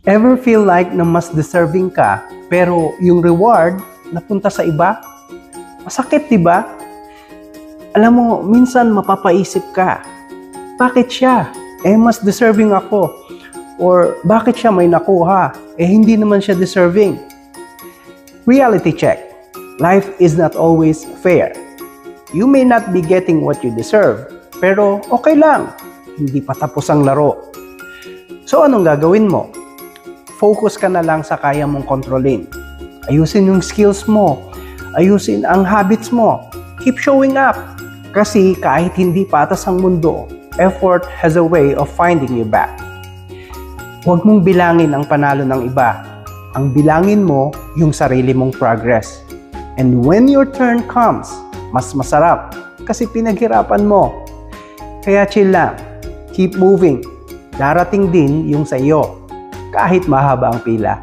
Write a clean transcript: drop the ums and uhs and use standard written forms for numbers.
Ever feel like na mas deserving ka, pero yung reward napunta sa iba? Masakit, di ba? Alam mo, minsan mapapaisip ka, bakit siya? Mas deserving ako. Or bakit siya may nakuha? Hindi naman siya deserving. Reality check. Life is not always fair. You may not be getting what you deserve, pero okay lang. Hindi pa tapos ang laro. So anong gagawin mo? Focus ka na lang sa kaya mong kontrolin. Ayusin yung skills mo. Ayusin ang habits mo. Keep showing up. Kasi kahit hindi patas ang mundo, effort has a way of finding you back. Huwag mong bilangin ang panalo ng iba. Ang bilangin mo yung sarili mong progress. And when your turn comes, mas masarap kasi pinaghirapan mo. Kaya chill lang. Keep moving. Darating din yung sa iyo kahit mahaba ang pila.